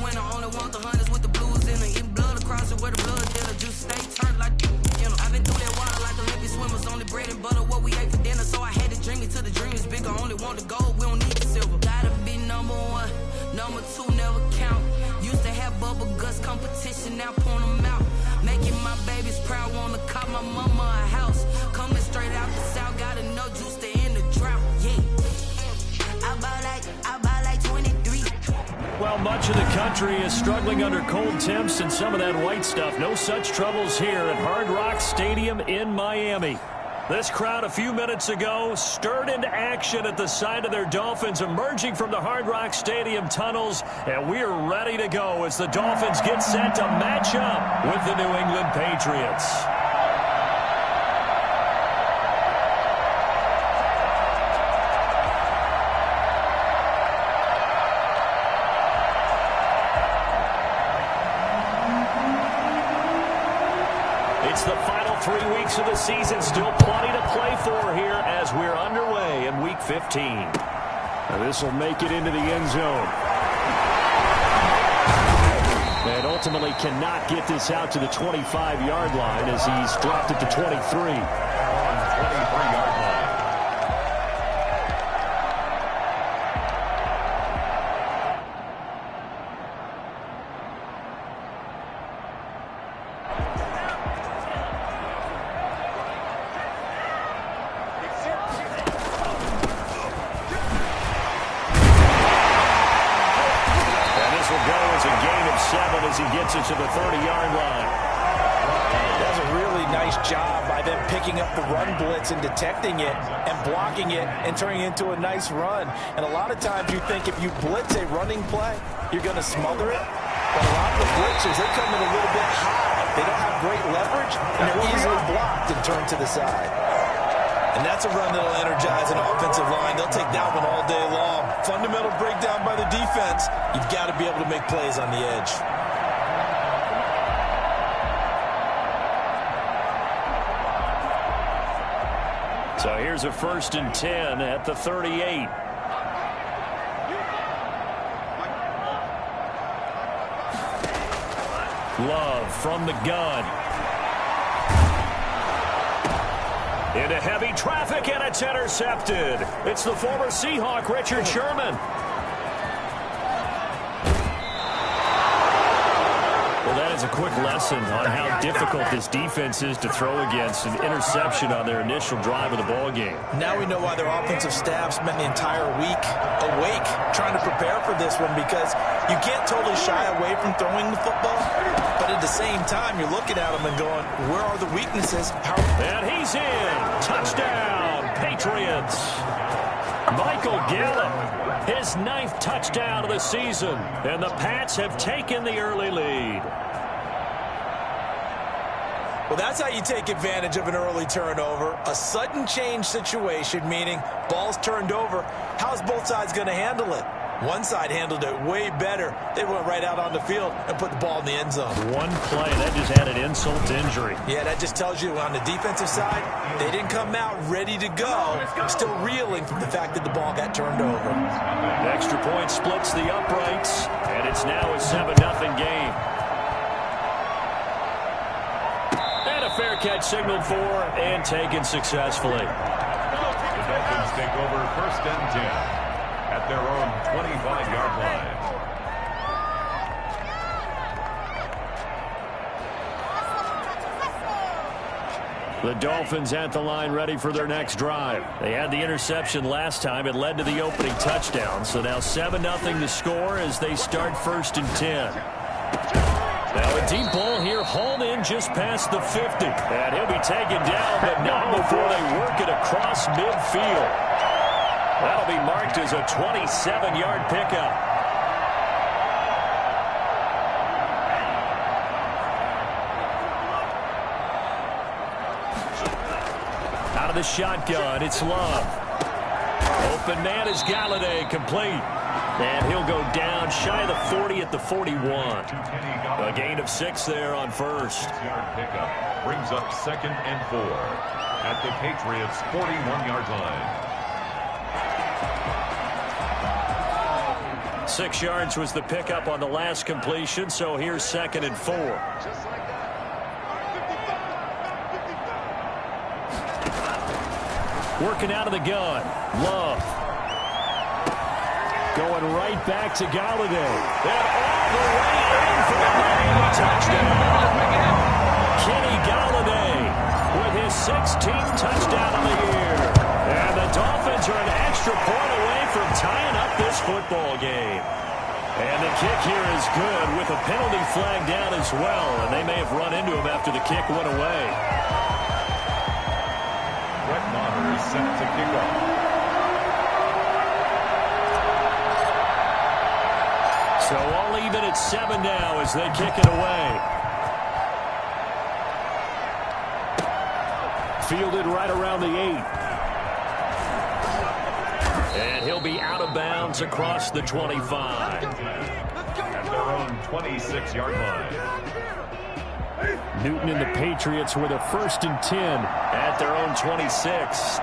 when I only want the hunters with the blues in it. Eating blood across it where the blood dealer. Juice stay turned like, you know. I've been through that water like Olympic swimmers. Only bread and butter, what we ate for dinner. So I had to dream it till the dream is bigger. Only want the gold, we don't need the silver. Gotta be number one, number two never count. Used to have bubble guts competition, now point them out. Making my babies proud, wanna call my mama a house. Coming straight out the south, gotta know juice to end the drought. Yeah, I buy like 23. Well, much of the country is struggling under cold temps and some of that white stuff. No such troubles here at Hard Rock Stadium in Miami. This crowd a few minutes ago stirred into action at the side of their Dolphins emerging from the Hard Rock Stadium tunnels, and we're ready to go as the Dolphins get set to match up with the New England Patriots. It's the final 3 weeks of the season. Still plenty to play for here as we're underway in Week 15. Now this will make it into the end zone. And ultimately cannot get this out to the 25-yard line as he's dropped it to 23. 23-yard line. As he gets it to the 30-yard line. Does a really nice job by them picking up the run blitz and detecting it and blocking it and turning it into a nice run. And a lot of times you think if you blitz a running play, you're going to smother it. But a lot of the blitzers, they come in a little bit high. They don't have great leverage, and they're easily blocked and turned to the side. And that's a run that'll energize an offensive line. They'll take that one all day long. Fundamental breakdown by the defense. You've got to be able to make plays on the edge. So here's a 1st and 10 at the 38. Love from the gun. Into heavy traffic, and it's intercepted. It's the former Seahawk, Richard Sherman. Well, that is a quick lesson on how difficult this defense is to throw against. An interception on their initial drive of the ball game. Now we know why their offensive staff spent the entire week awake trying to prepare for this one, because you can't totally shy away from throwing the football, but at the same time you're looking at them and going, where are the weaknesses? And he's in. Touchdown, Patriots. Michael Gallup, his 9th touchdown of the season, and the Pats have taken the early lead. Well, that's how you take advantage of an early turnover. A sudden change situation, meaning ball's turned over. How's both sides going to handle it? One side handled it way better. They went right out on the field and put the ball in the end zone. One play, that just added insult to injury. Yeah, that just tells you on the defensive side, they didn't come out ready to go. Still reeling from the fact that the ball got turned over. The extra point splits the uprights, and it's now a 7-0 game. And a fair catch signaled for and taken successfully. The Dolphins take over 1st and 10. At their own 25-yard line. The Dolphins at the line ready for their next drive. They had the interception last time. It led to the opening touchdown. So now 7-0 to score as they start 1st and 10. Now a deep ball here, hauled in just past the 50. And he'll be taken down, but not before they work it across midfield. That'll be marked as a 27-yard pickup. Out of the shotgun, it's Love. Open man is Galladay, complete. And he'll go down shy of the 40 at the 41. A gain of 6 there on 1st. Yard pickup brings up 2nd and 4 at the Patriots' 41-yard line. 6 yards was the pickup on the last completion, so here's 2nd and 4. Working out of the gun. Love. Going right back to Galladay. And all the way in for the Miami touchdown. Kenny Galladay with his 16th touchdown of the year. And the Dolphins are an extra point away from tying up this football game. And the kick here is good with a penalty flag down as well. And they may have run into him after the kick went away. Brett Maher is set to kick off. So all even at 7 now as they kick it away. Fielded right around the 8. And he'll be out of bounds across the 25. At their own 26-yard line. Newton and the Patriots with a 1st and 10 at their own 26.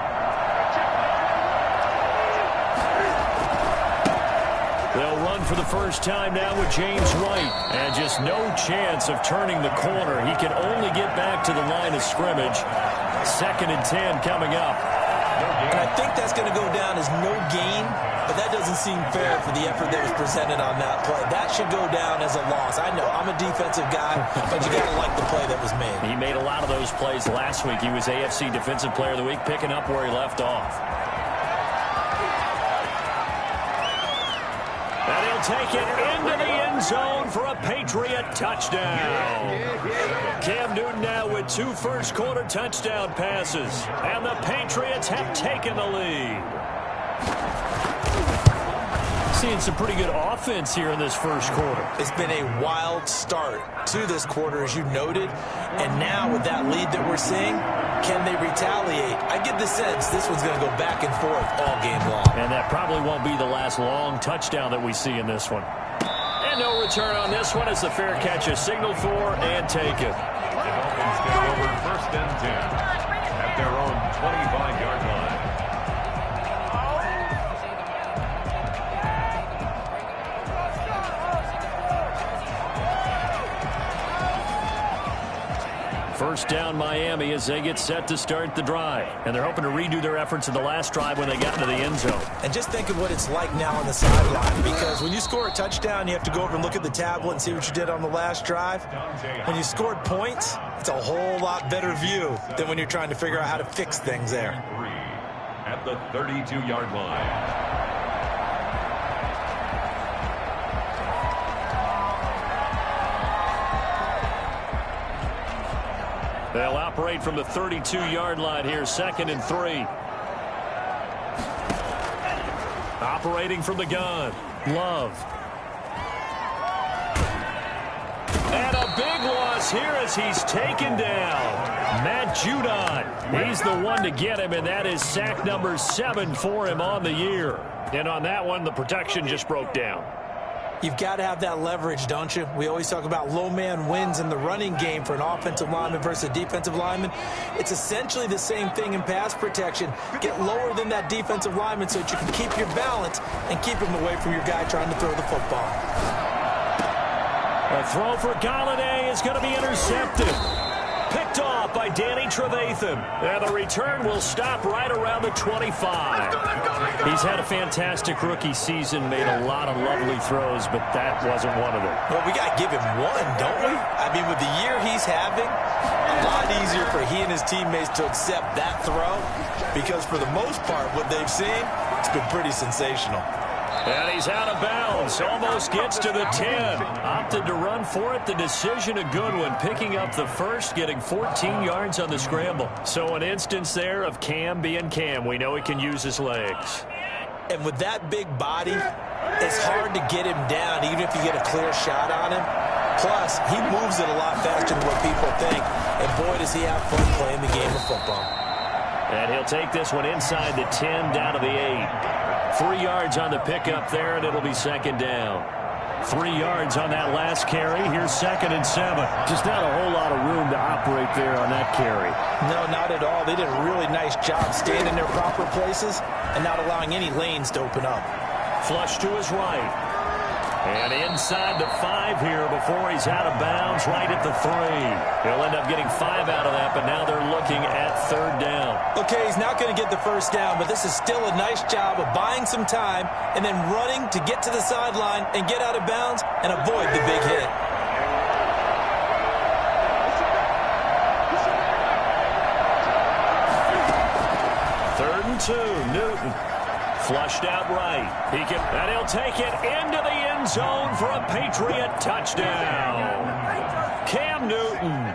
They'll run for the first time now with James White. And just no chance of turning the corner. He can only get back to the line of scrimmage. 2nd and 10 coming up. And I think that's going to go down as no gain, but that doesn't seem fair for the effort that was presented on that play. That should go down as a loss. I know, I'm a defensive guy, but you got to like the play that was made. He made a lot of those plays last week. He was AFC Defensive Player of the Week, picking up where he left off. And he'll take it into the end zone for a Patriot touchdown. Cam Newton now with 2 first-quarter touchdown passes. And the Patriots have taken the lead. Seeing some pretty good offense here in this first quarter. It's been a wild start to this quarter, as you noted. And now with that lead that we're seeing, can they retaliate? I get the sense this one's going to go back and forth all game long. And that probably won't be the last long touchdown that we see in this one. And no return on this one as the fair catch is signaled for and taken. The Dolphins take over 1st and 10 at their own 25-yard line. First down Miami as they get set to start the drive. And they're hoping to redo their efforts in the last drive when they got into the end zone. And just think of what it's like now on the sideline, because when you score a touchdown, you have to go over and look at the tablet and see what you did on the last drive. When you scored points, it's a whole lot better view than when you're trying to figure out how to fix things there. At the 32-yard line. They'll operate from the 32-yard line here, 2nd and 3. Operating from the gun, Love. And a big loss here as he's taken down. Matt Judon, he's the one to get him, and that is sack number 7 for him on the year. And on that one, the protection just broke down. You've got to have that leverage, don't you? We always talk about low man wins in the running game for an offensive lineman versus a defensive lineman. It's essentially the same thing in pass protection. Get lower than that defensive lineman so that you can keep your balance and keep him away from your guy trying to throw the football. A throw for Galladay is going to be intercepted. Picked off by Danny Trevathan. And the return will stop right around the 25. He's had a fantastic rookie season, made a lot of lovely throws, but that wasn't one of them. Well, we got to give him one, don't we? I mean, with the year he's having, a lot easier for he and his teammates to accept that throw, because for the most part, what they've seen, it's been pretty sensational. And he's out of bounds. Almost gets to the 10. Opted to run for it. The decision a good one. Picking up the first, getting 14 yards on the scramble. So an instance there of Cam being Cam. We know he can use his legs. And with that big body, it's hard to get him down, even if you get a clear shot on him. Plus, he moves it a lot faster than what people think. And boy, does he have fun playing the game of football. And he'll take this one inside the 10 down to the 8. 3 yards on the pickup there, and it'll be 2nd down. 3 yards on that last carry. Here's 2nd and 7. Just not a whole lot of room to operate there on that carry. No, not at all. They did a really nice job staying in their proper places and not allowing any lanes to open up. Flush to his right. And inside the 5 here before he's out of bounds, right at the 3. He'll end up getting 5 out of that, but now they're looking at 3rd down. Okay, he's not going to get the 1st down, but this is still a nice job of buying some time and then running to get to the sideline and get out of bounds and avoid the big hit. Third and 2, Newton. Flushed out right. And he'll take it into the end zone for a Patriot touchdown. Cam Newton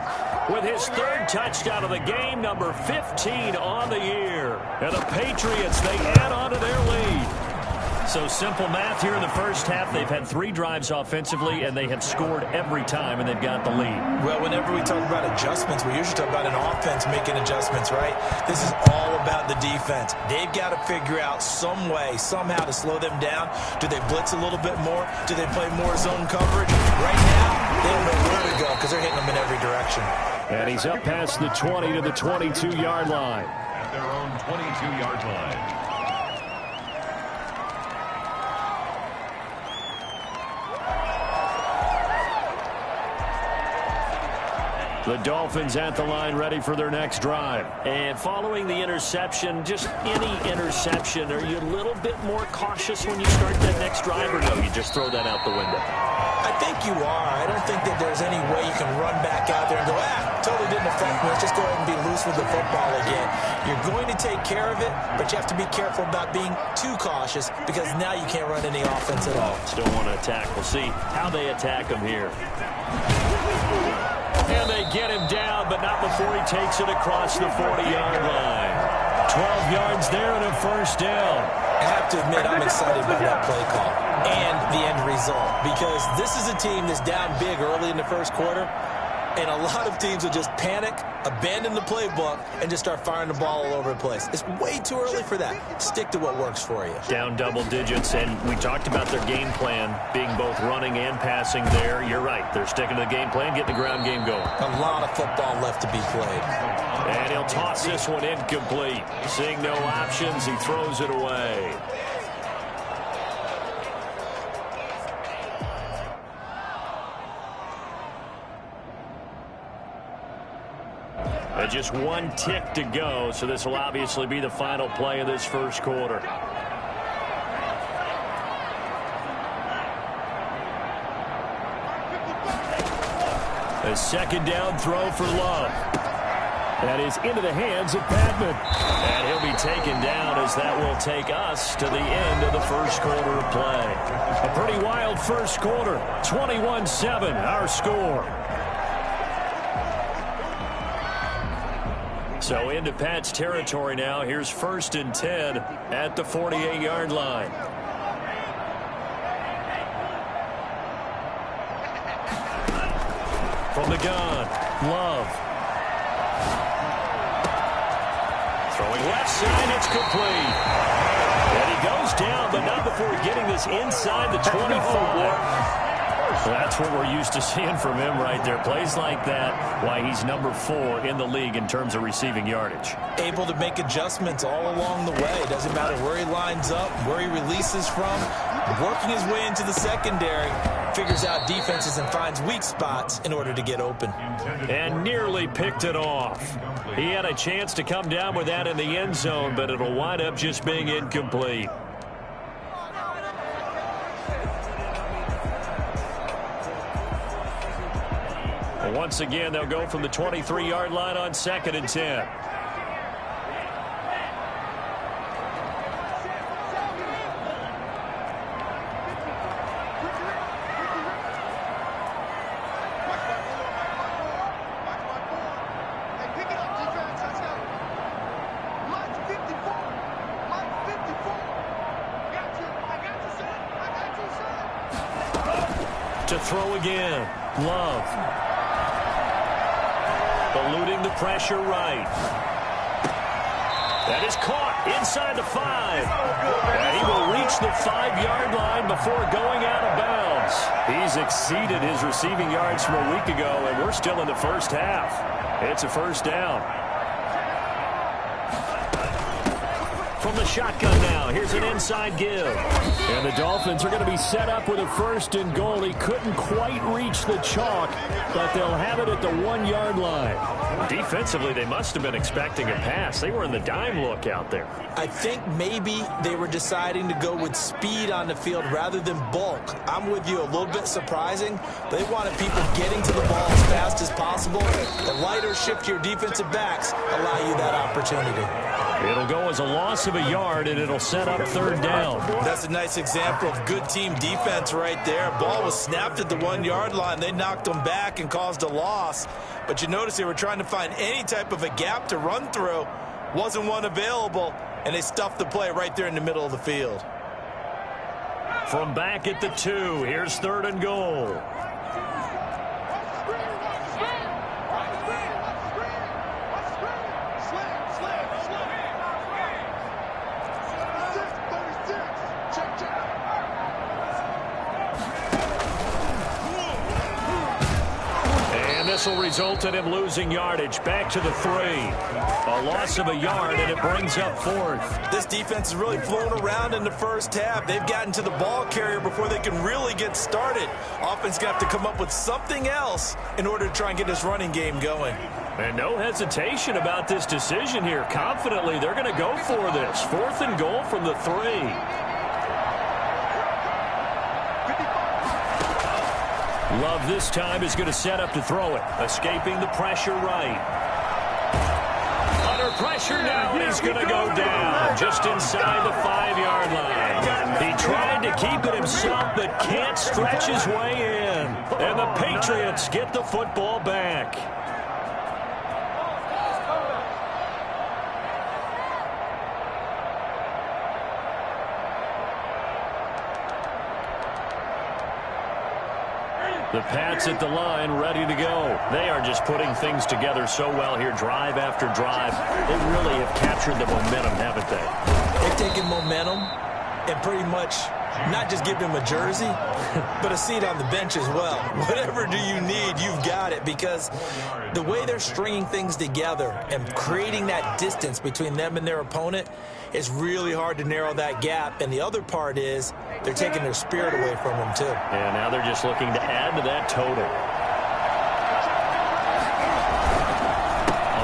with his 3rd touchdown of the game, number 15 on the year. And the Patriots, they add on to their lead. So simple math here in the first half. They've had 3 drives offensively, and they have scored every time, and they've got the lead. Well, whenever we talk about adjustments, we usually talk about an offense making adjustments, right? This is all about the defense. They've got to figure out some way, somehow to slow them down. Do they blitz a little bit more? Do they play more zone coverage? Right now, they don't know where to go because they're hitting them in every direction. And he's up past the 20 to the 22-yard line. At their own 22-yard line. The Dolphins at the line ready for their next drive. And following the interception, just any interception, are you a little bit more cautious when you start that next drive, or no, you just throw that out the window? I think you are. I don't think that there's any way you can run back out there and go, totally didn't affect me. Let's just go ahead and be loose with the football again. You're going to take care of it, but you have to be careful about being too cautious because now you can't run any offense at all. Still want to attack. We'll see how they attack him here. And they get him down, but not before he takes it across the 40-yard line. 12 yards there and a 1st down. I have to admit, I'm excited by that play call and the end result because this is a team that's down big early in the 1st quarter, and a lot of teams will just panic, abandon the playbook, and just start firing the ball all over the place. It's way too early for that. Stick to what works for you. Down double digits, and we talked about their game plan being both running and passing there. You're right. They're sticking to the game plan, getting the ground game going. A lot of football left to be played. And he'll toss this one incomplete. Seeing no options, he throws it away. And just 1 tick to go, so this will obviously be the final play of this 1st quarter. A 2nd down throw for Love. That is into the hands of Padman. And he'll be taken down as that will take us to the end of the 1st quarter of play. A pretty wild 1st quarter. 21-7, our score. So into Pat's territory now. Here's 1st and 10 at the 48-yard line. From the gun, Love. Throwing left side, it's complete. And he goes down, but not before getting this inside the 25. That's what we're used to seeing from him right there. Plays like that, why he's number 4 in the league in terms of receiving yardage. Able to make adjustments all along the way. Doesn't matter where he lines up, where he releases from. Working his way into the secondary, figures out defenses and finds weak spots in order to get open. And nearly picked it off. He had a chance to come down with that in the end zone, but it'll wind up just being incomplete. Once again, they'll go from the 23-yard line on 2nd and 10. To throw again, Love. Eluding the pressure right. That is caught inside the 5. And he will reach the 5-yard line before going out of bounds. He's exceeded his receiving yards from a week ago, and we're still in the 1st half. It's a 1st down. from the shotgun now. Here's an inside give. And the Dolphins are going to be set up with a 1st and goal. He couldn't quite reach the chalk, but they'll have it at the 1-yard line. Defensively, they must have been expecting a pass. They were in the dime look out there. I think maybe they were deciding to go with speed on the field rather than bulk. I'm with you, a little bit surprising. They wanted people getting to the ball as fast as possible. The lighter, shiftier defensive backs allow you that opportunity. It'll go as a loss of a yard, and it'll set up 3rd down. That's a nice example of good team defense right there. Ball was snapped at the 1-yard line. They knocked them back and caused a loss. But you notice they were trying to find any type of a gap to run through. Wasn't one available, and they stuffed the play right there in the middle of the field. From back at the 2, here's 3rd and goal. This will result in him losing yardage. Back to the 3. A loss of a yard, and it brings up 4th. This defense has really flown around in the first half. They've gotten to the ball carrier before they can really get started. Offense got to come up with something else in order to try and get this running game going. And no hesitation about this decision here. Confidently, they're going to go for this. 4th and goal from the 3. Love this time is going to set up to throw it. Escaping the pressure right. Under pressure now, and he's going to go down just inside the 5-yard line. He tried to keep it himself, but can't stretch his way in. And the Patriots get the football back. The Pats at the line, ready to go. They are just putting things together so well here, drive after drive. They really have captured the momentum, haven't they? They've taken momentum and pretty much not just give him a jersey, but a seat on the bench as well. Whatever do you need, you've got it, because the way they're stringing things together and creating that distance between them and their opponent is really hard to narrow that gap. And the other part is they're taking their spirit away from them, too. And now they're just looking to add to that total.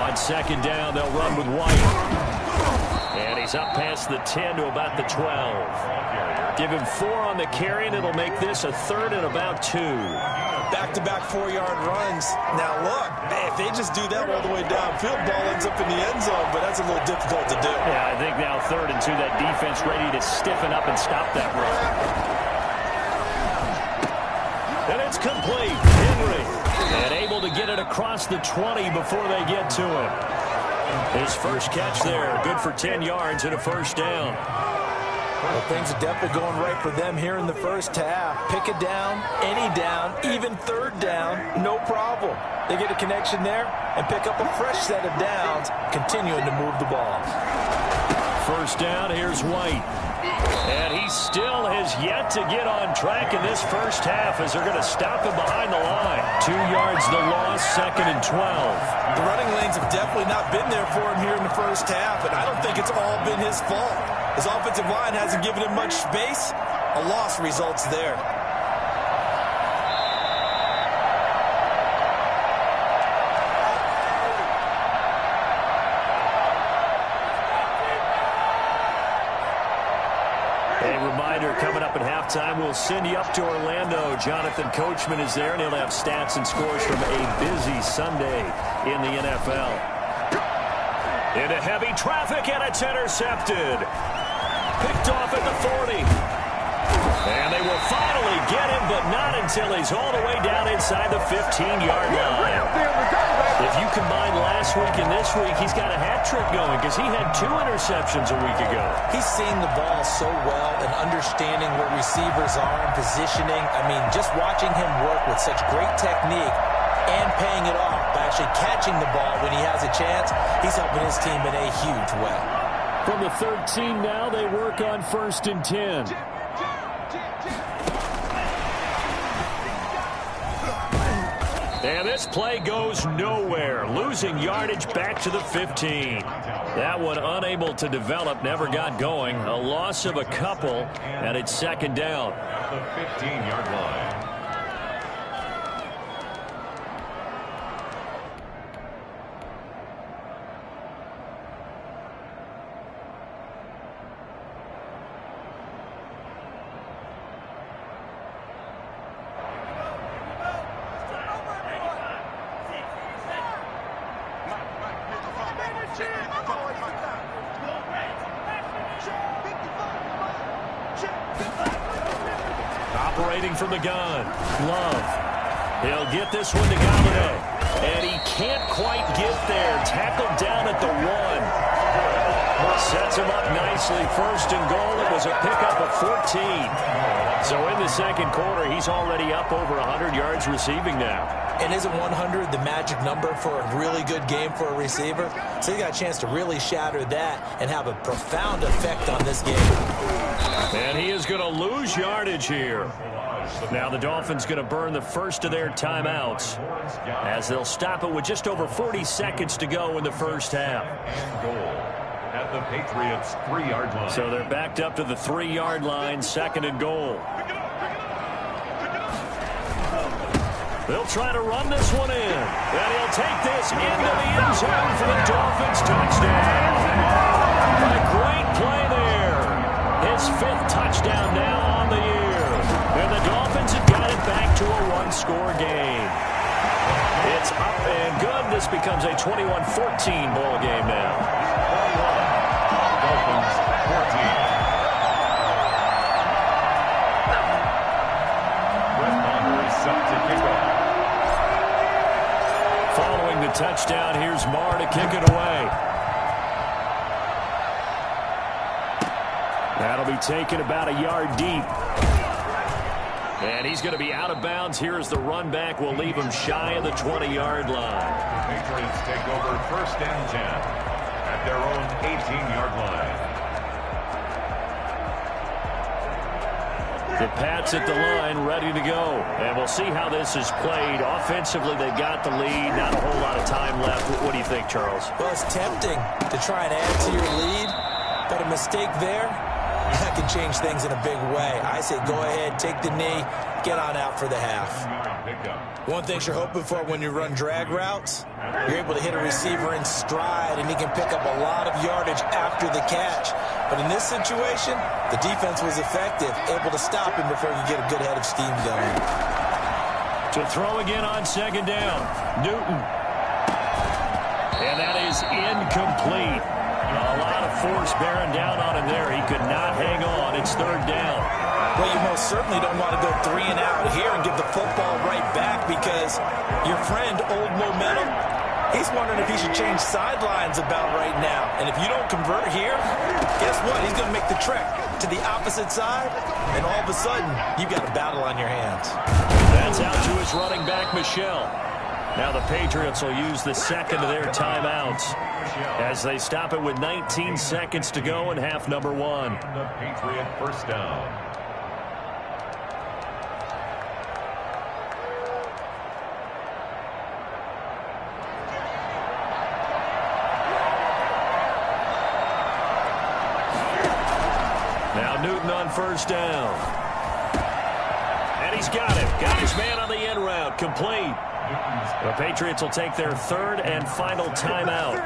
On 2nd down, they'll run with White. And he's up past the 10 to about the 12. Give him 4 on the carry, and it'll make this a 3rd and about 2. Back-to-back 4-yard runs. Now, look, if they just do that all the way downfield, ball ends up in the end zone, but that's a little difficult to do. Yeah, I think now 3rd and 2, that defense ready to stiffen up and stop that run. And it's complete. Henry, and able to get it across the 20 before they get to him. His first catch there, good for 10 yards and a 1st down. Well, things are definitely going right for them here in the first half. Pick it down, any down, even 3rd down, no problem. They get a connection there and pick up a fresh set of downs, continuing to move the ball. 1st down, here's White. And he still has yet to get on track in this first half as they're going to stop him behind the line. 2 yards the loss, 2nd and 12. The running lanes have definitely not been there for him here in the first half, and I don't think it's all been his fault. His offensive line hasn't given him much space. A loss results there. Coming up at halftime, we'll send you up to Orlando. Jonathan Coachman is there, and he'll have stats and scores from a busy Sunday in the NFL. Into heavy traffic, and it's intercepted. Picked off at the 40. And they will finally get him, but not until he's all the way down inside the 15-yard line. If you combine last week and this week, he's got a hat trick going because he had 2 interceptions a week ago. He's seeing the ball so well and understanding where receivers are and positioning. I mean, just watching him work with such great technique and paying it off by actually catching the ball when he has a chance, he's helping his team in a huge way. From the 13 now, they work on 1st and 10. And this play goes nowhere, losing yardage back to the 15. That one unable to develop, never got going. A loss of a couple, and it's second down. At the 15-yard line. Operating from the gun, Love. He'll get this one to Galladay. And he can't quite get there. Tackled down at the 1. Sets him up nicely. First and goal. It was a pickup of 14. So in the second quarter, he's already up over 100 yards receiving now. And isn't 100 the magic number for a really good game for a receiver? So he got a chance to really shatter that and have a profound effect on this game. And he is going to lose yardage here. Now the Dolphins going to burn the first of their timeouts as they'll stop it with just over 40 seconds to go in the first half. And goal at the Patriots' 3-yard line. So they're backed up to the 3-yard line, second and goal. They'll try to run this one in. And he'll take this into the end zone for the Dolphins touchdown. A great play there. His 5th touchdown now on the year. And the Dolphins have got it back to a 1-score game. It's up and good. This becomes a 21-14 ball game now. Dolphins 14. Brett Maher is set to kick off. Following the touchdown, here's Maher to kick it away. That'll be taken about a yard deep. And he's going to be out of bounds here as the run back will leave him shy of the 20-yard line. The Patriots take over first and 10 at their own 18-yard line. The Pats at the line ready to go. And we'll see how this is played. Offensively, they've got the lead. Not a whole lot of time left. What do you think, Charles? Well, it's tempting to try and add to your lead, but a mistake there, that can change things in a big way. I say go ahead, take the knee, get on out for the half. One thing you're hoping for when you run drag routes, you're able to hit a receiver in stride, and he can pick up a lot of yardage after the catch. But in this situation, the defense was effective, able to stop him before he could get a good head of steam going. To throw again on second down, Newton. And that is incomplete. A lot of force bearing down on him there. He could not hang on. It's third down. Well, you most certainly don't want to go 3 and out here and give the football right back because your friend, Old Momentum, he's wondering if he should change sidelines about right now. And if you don't convert here, guess what? He's going to make the trek to the opposite side, and all of a sudden, you've got a battle on your hands. That's out to his running back, Michel. Now the Patriots will use the second of their timeouts as they stop it with 19 seconds to go in half number 1. The Patriot first down. Now Newton on first down. And he's got it. Got his man on the end route. Complete. The Patriots will take their third and final timeout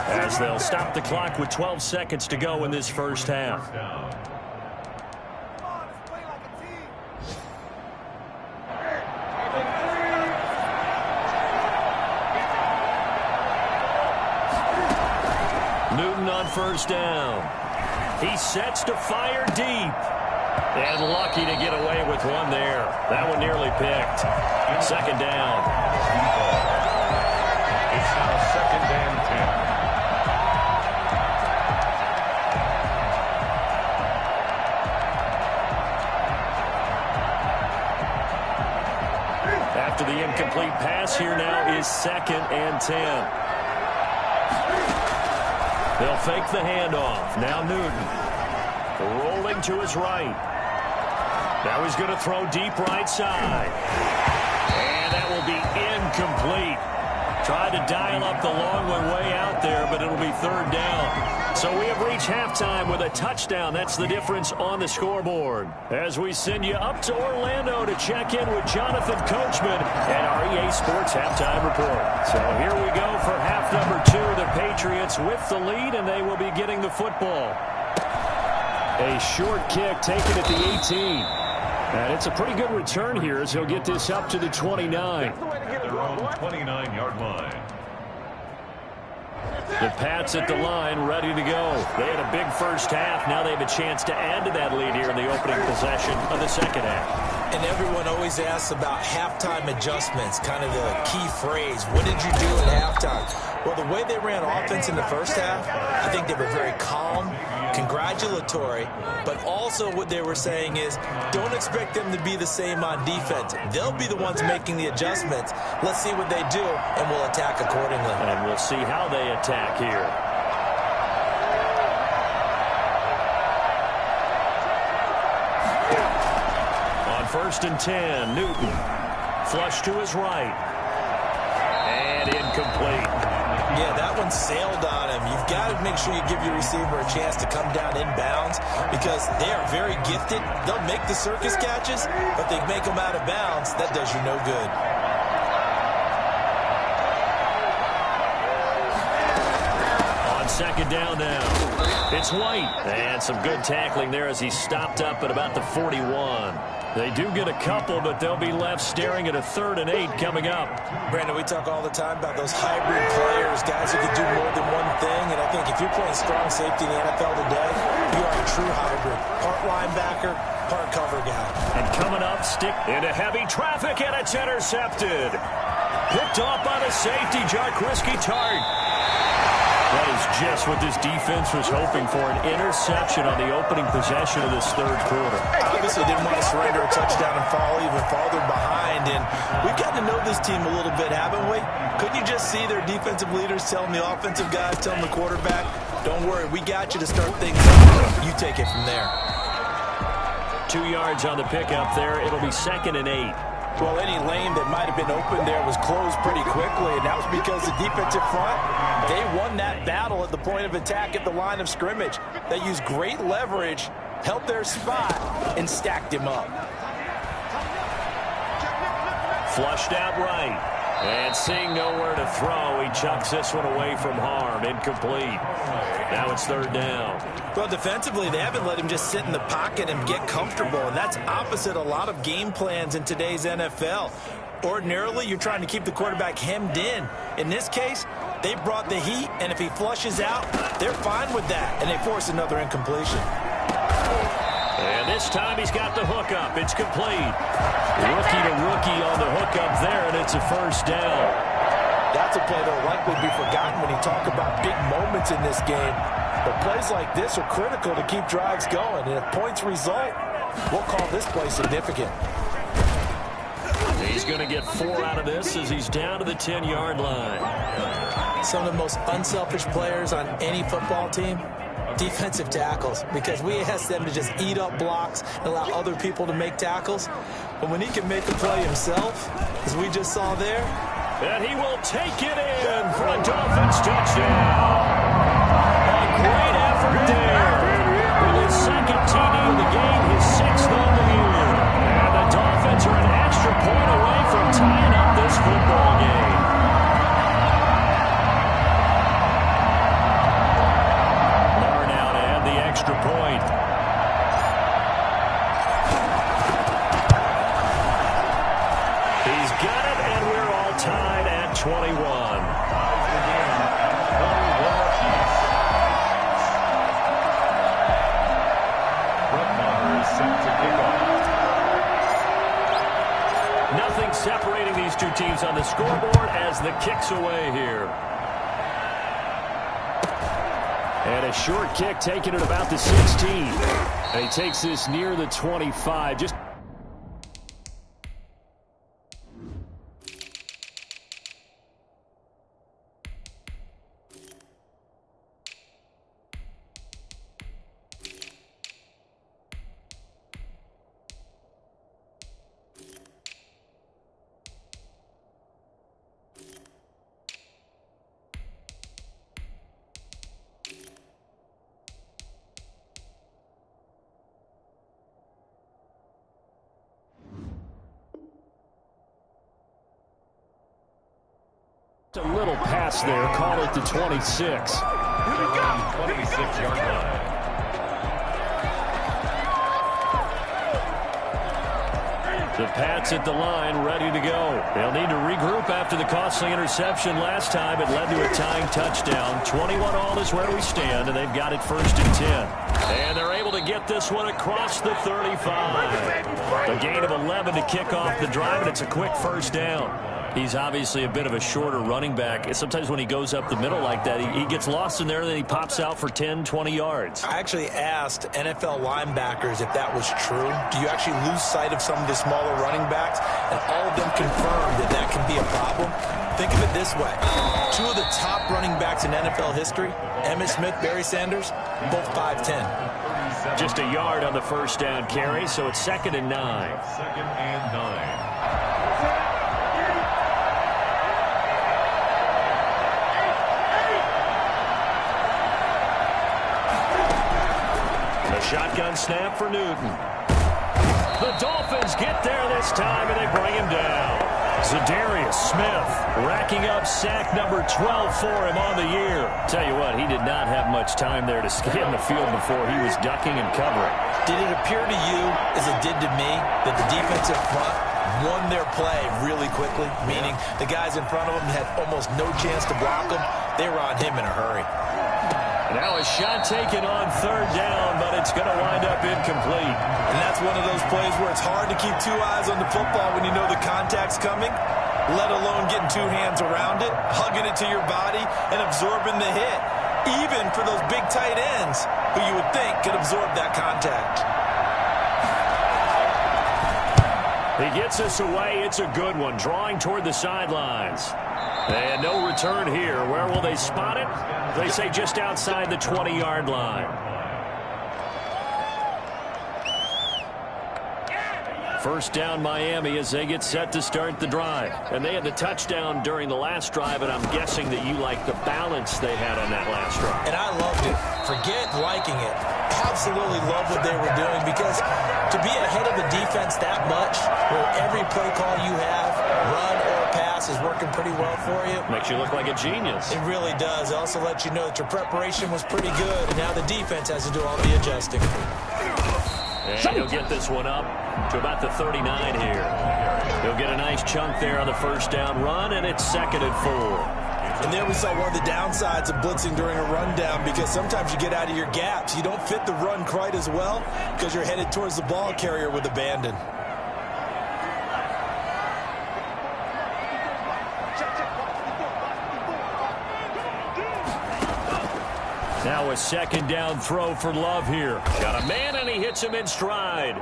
as they'll stop the clock with 12 seconds to go in this first half. Newton on first down. He sets to fire deep. And lucky to get away with one there. That one nearly picked. Second down. It's now second and 10. After the incomplete pass, here now is second and 10. They'll fake the handoff. Now Newton rolling to his right. Now he's going to throw deep right side. And that will be Tried to dial up the long one way out there, but it'll be third down. So we have reached halftime with a touchdown. That's the difference on the scoreboard. As we send you up to Orlando to check in with Jonathan Coachman and our EA Sports Halftime Report. So here we go for half number 2. The Patriots with the lead, and they will be getting the football. A short kick taken at the 18. And it's a pretty good return here as he'll get this up to the 29. Their own 29-yard line. The Pats at the line, ready to go. They had a big first half. Now they have a chance to add to that lead here in the opening possession of the second half. And everyone always asks about halftime adjustments, kind of the key phrase. What did you do at halftime? Well, the way they ran offense in the first half, I think they were very calm, congratulatory, but also what they were saying is don't expect them to be the same on defense. They'll be the ones making the adjustments. Let's see what they do, and we'll attack accordingly. And we'll see how they attack here. On 1st and 10, Newton. Flush to his right. And incomplete. Yeah, that one sailed on him. You've got to make sure you give your receiver a chance to come down inbounds because they are very gifted. They'll make the circus catches, but they make them out of bounds. That does you no good. On second down now, it's White. And some good tackling there as he stopped up at about the 41. They do get a couple, but they'll be left staring at a 3rd and 8 coming up. Brandon, we talk all the time about those hybrid players, guys who can do more than one thing. And I think if you're playing strong safety in the NFL today, you are a true hybrid. Part linebacker, part cover guy. And coming up, stick into heavy traffic, and it's intercepted. Picked off by the safety, Jarquiski Tart. That is just what this defense was hoping for, an interception on the opening possession of this third quarter. Obviously didn't want to surrender a touchdown and fall even farther behind. And we've gotten to know this team a little bit, haven't we? Couldn't you just see their defensive leaders telling the offensive guys, telling the quarterback, don't worry, we got you to start things up. You take it from there. 2 yards on the pickup there. It'll be 2nd and 8. Well, any lane that might have been open there was closed pretty quickly, and that was because the defensive front, they won that battle at the point of attack at the line of scrimmage. They used great leverage, held their spot, and stacked him up. Flushed out right. And seeing nowhere to throw, he chucks this one away from harm. Incomplete. Now it's 3rd down. Well, defensively, they haven't let him just sit in the pocket and get comfortable, and that's opposite a lot of game plans in today's NFL. Ordinarily, you're trying to keep the quarterback hemmed in. In this case, they brought the heat, and if he flushes out, they're fine with that, and they force another incompletion. And this time he's got the hookup. It's complete. Rookie to rookie on the hookup there, and it's a 1st down. That's a play that will likely be forgotten when you talk about big moments in this game. But plays like this are critical to keep drives going. And if points result, we'll call this play significant. He's going to get 4 out of this as he's down to the 10-yard line. Some of the most unselfish players on any football team, defensive tackles, because we ask them to just eat up blocks and allow other people to make tackles. But when he can make a play himself, as we just saw there, and he will take it in for a Dolphins touchdown. A great effort there. With his 2nd TD of the game, his 6th on the year. And the Dolphins are an extra point away from tying up this football game. Moore now to add the extra point. He's got it, and we're all tied at 21. Nothing separating these two teams on the scoreboard as the kick's away here. And a short kick taken at about the 16. And he takes this near the 25. Just A little pass there, call it the 26. 26-yard line. The Pats at the line, ready to go. They'll need to regroup after the costly interception last time. It led to a tying touchdown. 21-all is where we stand, and they've got it 1st and 10. And they're able to get this one across the 35. A gain of 11 to kick off the drive, and it's a quick 1st down. He's obviously a bit of a shorter running back. Sometimes when he goes up the middle like that, he gets lost in there, and then he pops out for 10, 20 yards. I actually asked NFL linebackers if that was true. Do you actually lose sight of some of the smaller running backs? And all of them confirmed that that can be a problem. Think of it this way. 2 of the top running backs in NFL history, Emmitt Smith, Barry Sanders, both 5'10". Just a yard on the 1st down carry, so it's 2nd and 9. 2nd and 9. Shotgun snap for Newton. The Dolphins get there this time, and they bring him down. Za'Darius Smith racking up sack number 12 for him on the year. Tell you what, he did not have much time there to scan the field before he was ducking and covering. Did it appear to you, as it did to me, that the defensive front won their play really quickly? Meaning the guys in front of them had almost no chance to block them. They were on him in a hurry. Now a shot taken on 3rd down, but it's going to wind up incomplete. And that's one of those plays where it's hard to keep 2 eyes on the football when you know the contact's coming, let alone getting 2 hands around it, hugging it to your body, and absorbing the hit. Even for those big tight ends who you would think could absorb that contact. He gets us away. It's a good one, drawing toward the sidelines. And no return here. Where will they spot it? They say just outside the 20-yard line. First down Miami as they get set to start the drive. And they had the touchdown during the last drive, and I'm guessing that you like the balance they had on that last drive. And I loved it. Forget liking it. Absolutely love what they were doing, because to be ahead of the defense that much, where every play call you have, run or pass, is working pretty well for you. Makes you look like a genius. It really does. It also lets you know that your preparation was pretty good, and now the defense has to do all the adjusting. And he'll get this one up to about the 39 here. He'll get a nice chunk there on the 1st down run, and it's 2nd and 4. And there we saw one of the downsides of blitzing during a rundown, because sometimes you get out of your gaps. You don't fit the run quite as well because you're headed towards the ball carrier with abandon. Now a 2nd down throw for Love here. Got a man, and he hits him in stride.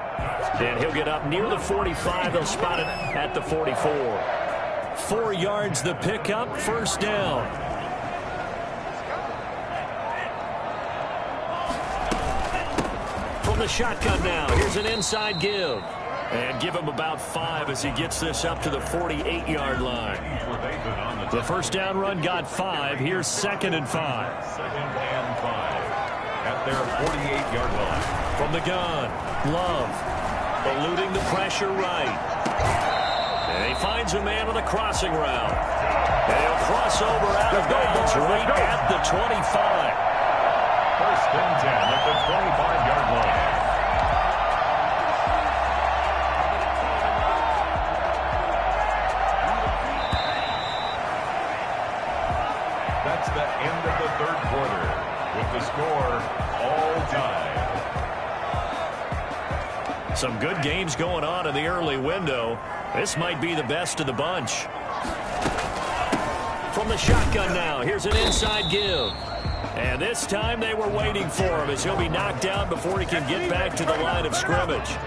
And he'll get up near the 45. They'll spot it at the 44. 4 yards the pickup, 1st down. From the shotgun now, here's an inside give. And give him about 5 as he gets this up to the 48-yard line. The 1st down run got 5. Here's 2nd and 5. 2nd and 5 at their 48-yard line. From the gun, Love eluding the pressure right. And he finds a man on the crossing route. And he'll cross over out of bounds right at the 25. 1st and 10 at the 25-yard line. That's the end of the 3rd quarter with the score all time. Some good games going on in the early window. This might be the best of the bunch. From the shotgun now, here's an inside give. And this time they were waiting for him as he'll be knocked out before he can get back to the line of scrimmage.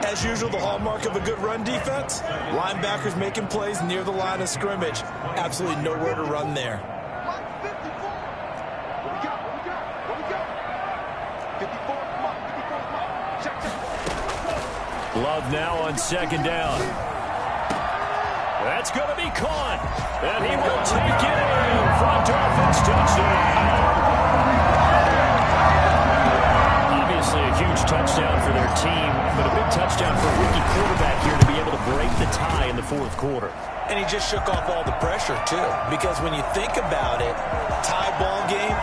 As usual, the hallmark of a good run defense, linebackers making plays near the line of scrimmage. Absolutely nowhere to run there. Love now on 2nd down. That's going to be caught. And he will take it in for a Dolphins touchdown. Obviously a huge touchdown for their team, but a big touchdown for a rookie quarterback here to be able to break the tie in the 4th quarter. And he just shook off all the pressure, too. Because when you think about it, tie ball game,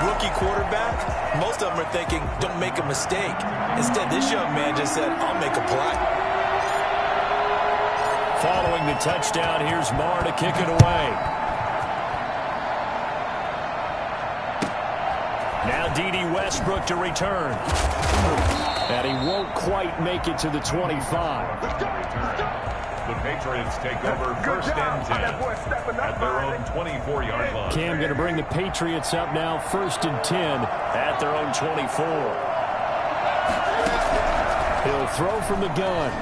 rookie quarterback, most of them are thinking, don't make a mistake. Instead, this young man just said, I'll make a play. Following the touchdown, here's Marr to kick it away. Now D.D. Westbrook to return. And he won't quite make it to the 25. The Patriots take over first and 10 at their own 24-yard line. Cam going to bring the Patriots up now, first and 10 at their own 24. He'll throw from the gun.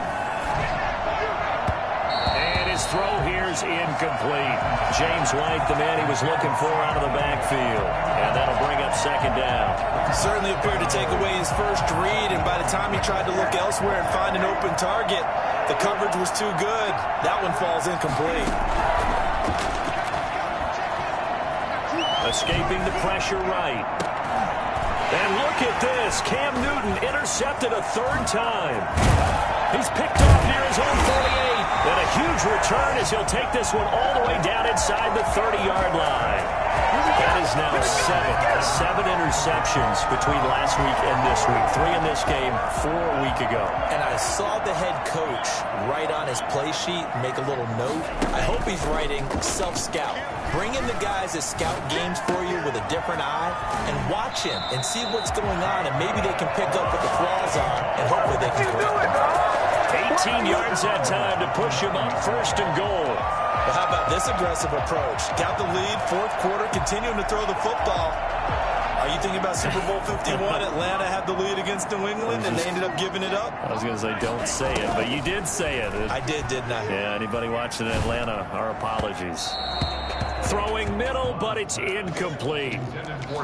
And his throw here is incomplete. James White, the man he was looking for, out of the backfield. And that'll bring up second down. Certainly appeared to take away his first read, and by the time he tried to look elsewhere and find an open target, the coverage was too good. That one falls incomplete. Escaping the pressure right. And look at this. Cam Newton intercepted a third time. He's picked off near his own 48. And a huge return as he'll take this one all the way down inside the 30-yard line. That is now seven interceptions between last week and this week. 3 in this game, 4 a week ago. And I saw the head coach write on his play sheet, make a little note. I hope he's writing self-scout. Bring in the guys that scout games for you with a different eye and watch him and see what's going on, and maybe they can pick up what the flaws are, and hopefully they can correct them. 18 yards that time to push him up, first and goal. Well, how about this aggressive approach? Got the lead, fourth quarter, continuing to throw the football. Are you thinking about Super Bowl 51? Atlanta had the lead against New England, and they ended up giving it up? I was going to say, don't say it, but you did say it. I did, didn't I? Yeah, anybody watching Atlanta, our apologies. Throwing middle, but it's incomplete.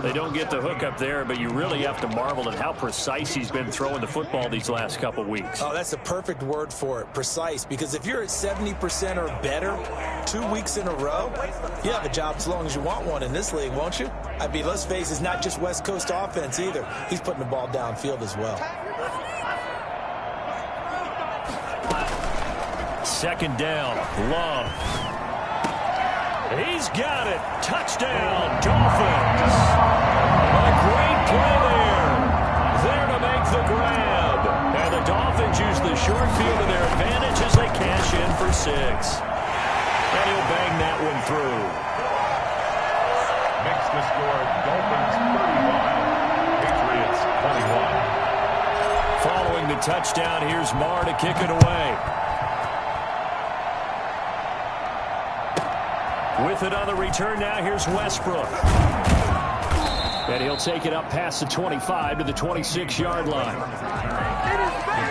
They don't get the hook up there, but you really have to marvel at how precise he's been throwing the football these last couple weeks. Oh, that's a perfect word for it, precise, because if you're at 70% or better 2 weeks in a row, you have a job as long as you want one in this league, won't you? I mean, let's face it, it's not just West Coast offense either. He's putting the ball downfield as well. Second down, Love. He's got it. Touchdown, Dolphins. A great play there. There to make the grab. And the Dolphins use the short field to their advantage as they cash in for 6. And he'll bang that one through. Makes the score Dolphins 35, Patriots 21. Following the touchdown, here's Marr to kick it away. With it on the return now, here's Westbrook. And he'll take it up past the 25 to the 26-yard line. The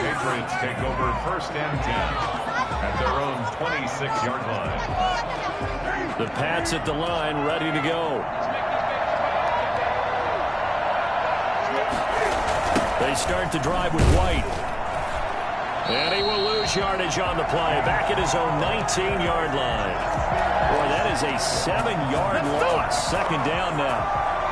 Patriots take over first and 10 at their own 26-yard line. The Pats at the line, ready to go. They start the drive with White. And he will lose yardage on the play. Back at his own 19-yard line. Boy, that is a 7-yard loss. Second down now.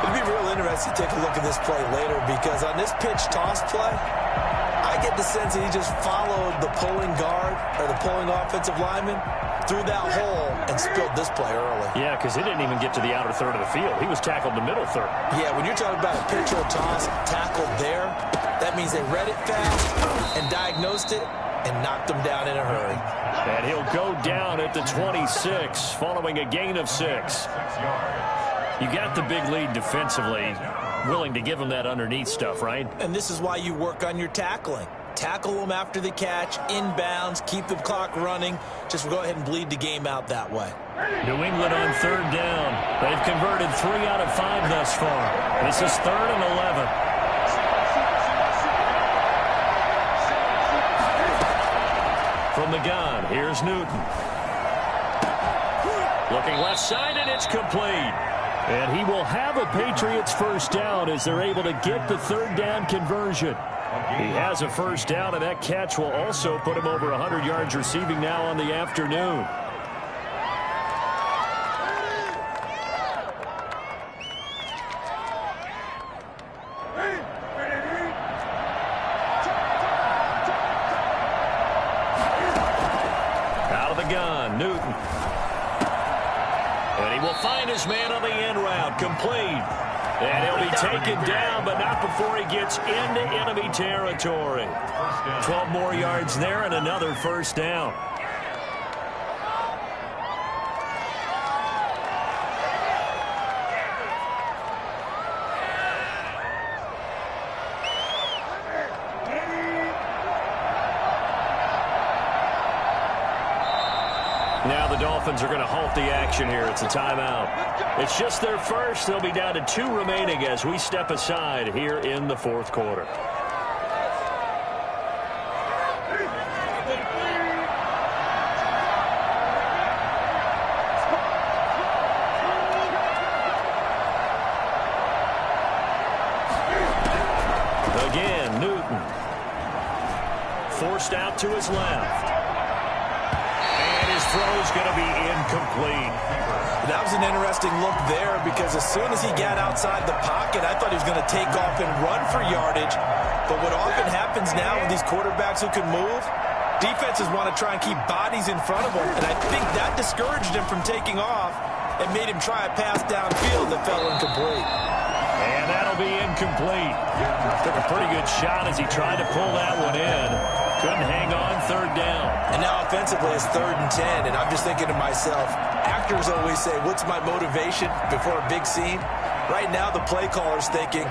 It'd be real interesting to take a look at this play later, because on this pitch toss play, I get the sense that he just followed the pulling guard or the pulling offensive lineman through that hole and spilled this play early. Yeah, because he didn't even get to the outer third of the field. He was tackled in the middle third. Yeah, when you're talking about a pitch or a toss tackled there, that means they read it fast and diagnosed it and knocked him down in a hurry. And he'll go down at the 26 following a gain of 6. You got the big lead defensively, willing to give him that underneath stuff, right? And this is why you work on your tackling. Tackle them after the catch, inbounds, keep the clock running. Just go ahead and bleed the game out that way. New England on third down. They've converted 3 out of 5 thus far. This is 3rd and 11. From the gun, here's Newton. Looking left side, and it's complete. And he will have a Patriots first down as they're able to get the third down conversion. He has a first down, and that catch will also put him over 100 yards receiving now on the afternoon. the gun, Newton. And he will find his man on the end route, complete. And he'll be taken down, but not before he gets into enemy territory. 12 more yards there and another first down. Now the Dolphins are going to halt the action here. It's a timeout. It's just their first. They'll be down to 2 remaining as we step aside here in the fourth quarter. Again, Newton. Forced out to his left. Throw's going to be incomplete. That was an interesting look there because as soon as he got outside the pocket, I thought he was going to take off and run for yardage. But what often happens now with these quarterbacks who can move, defenses want to try and keep bodies in front of them. And I think that discouraged him from taking off and made him try a pass downfield that fell incomplete. And that'll be incomplete. Took a pretty good shot as he tried to pull that one in. Couldn't hang on, third down. And now offensively it's 3rd and 10, and I'm just thinking to myself, actors always say, what's my motivation before a big scene? Right now the play caller's thinking,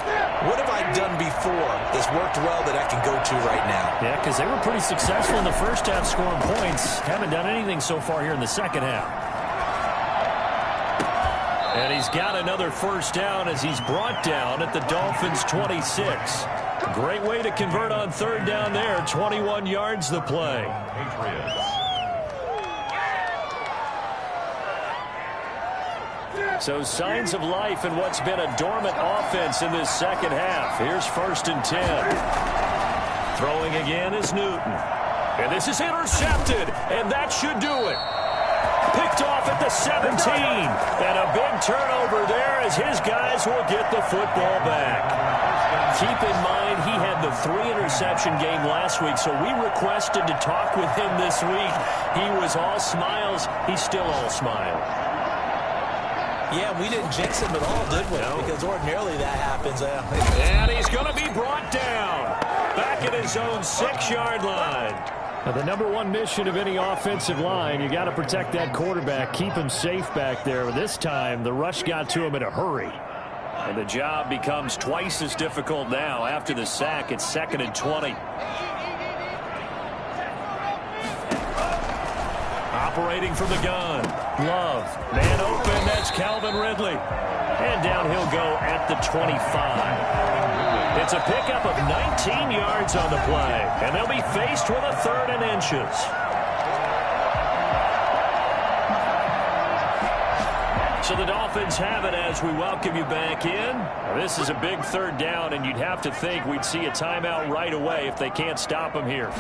what have I done before that's worked well that I can go to right now? Yeah, because they were pretty successful in the first half scoring points. Haven't done anything so far here in the second half. And he's got another first down as he's brought down at the Dolphins' 26. Great way to convert on third down there. 21 yards the play. So signs of life in what's been a dormant offense in this second half. Here's 1st and 10. Throwing again is Newton. And this is intercepted. And that should do it. Picked off at the 17. And a big turnover there as his guys will get the football back. Keep in mind, he had the 3-interception game last week, so we requested to talk with him this week. He was all smiles. He's still all smile. Yeah, we didn't jinx him at all, did we? No. Because ordinarily that happens. And he's going to be brought down back at his own 6-yard line. Now, the number one mission of any offensive line, you got to protect that quarterback, keep him safe back there. This time, the rush got to him in a hurry. And the job becomes twice as difficult now after the sack. It's 2nd and 20. Operating from the gun. Love. Man open. That's Calvin Ridley. And down he'll go at the 25. It's a pickup of 19 yards on the play. And they'll be faced with a 3rd and inches. So the Dolphins have it as we welcome you back in. This is a big 3rd down, and you'd have to think we'd see a timeout right away if they can't stop him here.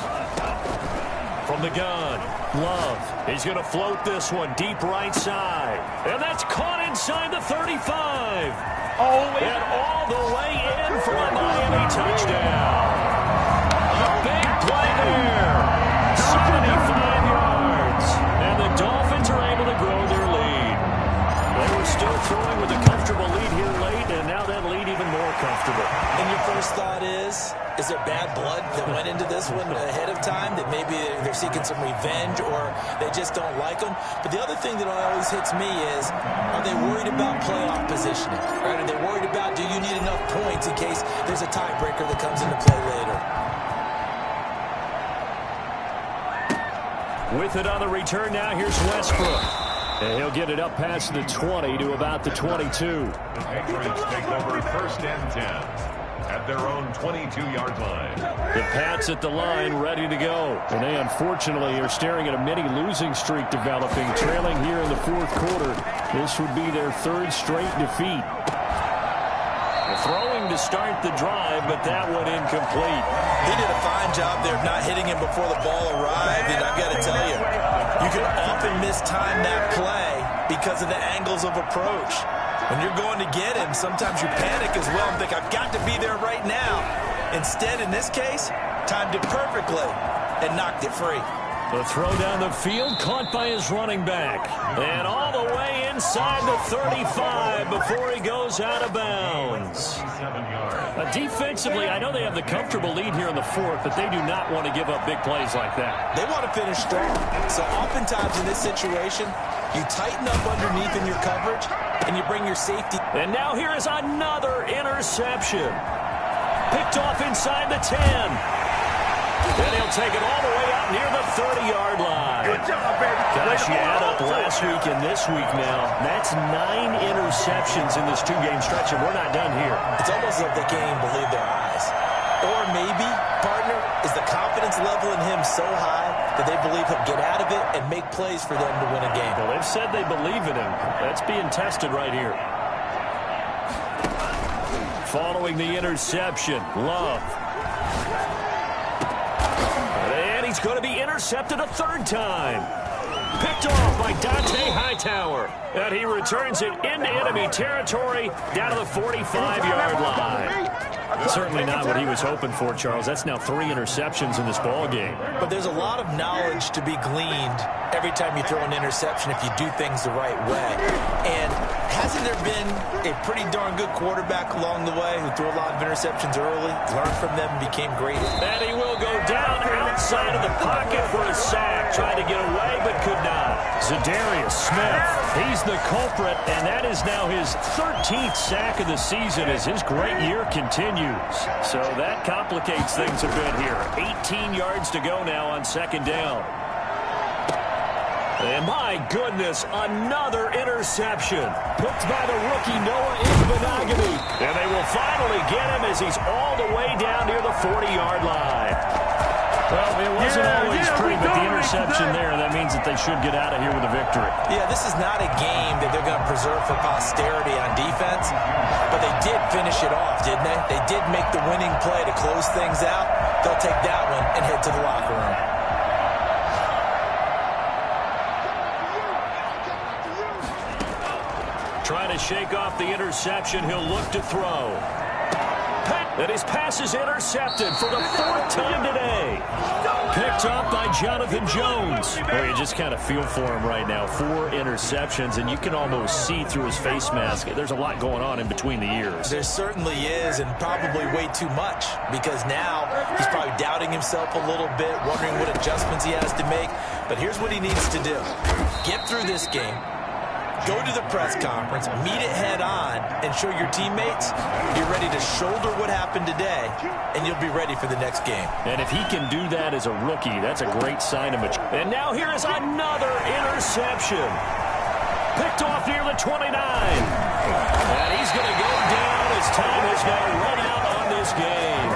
From the gun, Love. He's going to float this one deep right side. And that's caught inside the 35. And all the way in for a Miami touchdown. A big play there. 75 yards. And the Dolphins are able to grow their lead. They were still throwing with a comfortable lead here late, and now that lead even more comfortable. And your first thought is there bad blood that went into this one ahead of time, that maybe they're seeking some revenge or they just don't like them? But the other thing that always hits me is, are they worried about playoff positioning? Right? Are they worried about, do you need enough points in case there's a tiebreaker that comes into play later? With it on the return now, here's Westbrook. And he'll get it up past the 20 to about the 22. The Patriots take over 1st and 10 at their own 22-yard line. The Pats at the line, ready to go. And they unfortunately are staring at a mini losing streak developing, trailing here in the 4th quarter. This would be their 3rd straight defeat. Throwing to start the drive, but that one incomplete. He did a fine job there of not hitting him before the ball arrived, and I've got to tell you, you can often mistime that play because of the angles of approach. When you're going to get him, sometimes you panic as well and think, I've got to be there right now. Instead, in this case, timed it perfectly and knocked it free. The throw down the field, caught by his running back. And all the way inside the 35 before he goes out of bounds. Defensively, I know they have the comfortable lead here in the fourth, but they do not want to give up big plays like that. They want to finish strong. So oftentimes in this situation, you tighten up underneath in your coverage, and you bring your safety. And now here is another interception. Picked off inside the 10. And he'll take it all the way out near the 30-yard line. Good job, baby. Gosh, you add up last week and this week now. That's 9 interceptions in this two-game stretch, and we're not done here. It's almost like they can't even believe their eyes. Or maybe, partner, is the confidence level in him so high that they believe he'll get out of it and make plays for them to win a game. Well, they've said they believe in him. That's being tested right here. Following the interception, Love. And he's going to be intercepted a third time. Picked off by Dante Hightower. And he returns it into enemy territory down to the 45-yard line. Certainly not what he was hoping for, Charles. That's now 3 interceptions in this ball game. But there's a lot of knowledge to be gleaned every time you throw an interception if you do things the right way. And hasn't there been a pretty darn good quarterback along the way who threw a lot of interceptions early, learned from them, and became great? And he will go down outside of the pocket for a sack. Tried to get away, but could not. Zadarius Smith, he's the culprit, and that is now his 13th sack of the season as his great year continues. So that complicates things a bit here. 18 yards to go now on second down. And my goodness, another interception. Picked by the rookie Noah Igbinoghene. And they will finally get him as he's all the way down near the 40-yard line. Well, it wasn't always pretty, but the interception there, that means that they should get out of here with a victory. Yeah, this is not a game that they're going to preserve for posterity on defense, but they did finish it off, didn't they? They did make the winning play to close things out. They'll take that one and head to the locker room. Trying to shake off the interception. He'll look to throw. And his pass is intercepted for the 4th time today. Picked up by Jonathan Jones. Well, you just kind of feel for him right now. 4 interceptions, and you can almost see through his face mask. There's a lot going on in between the ears. There certainly is, and probably way too much, because now he's probably doubting himself a little bit, wondering what adjustments he has to make. But here's what he needs to do. Get through this game. Go to the press conference, meet it head on, and show your teammates you're ready to shoulder what happened today, and you'll be ready for the next game. And if he can do that as a rookie, that's a great sign of maturity. And now here is another interception. Picked off near the 29. And he's going to go down as time has now run out on this game.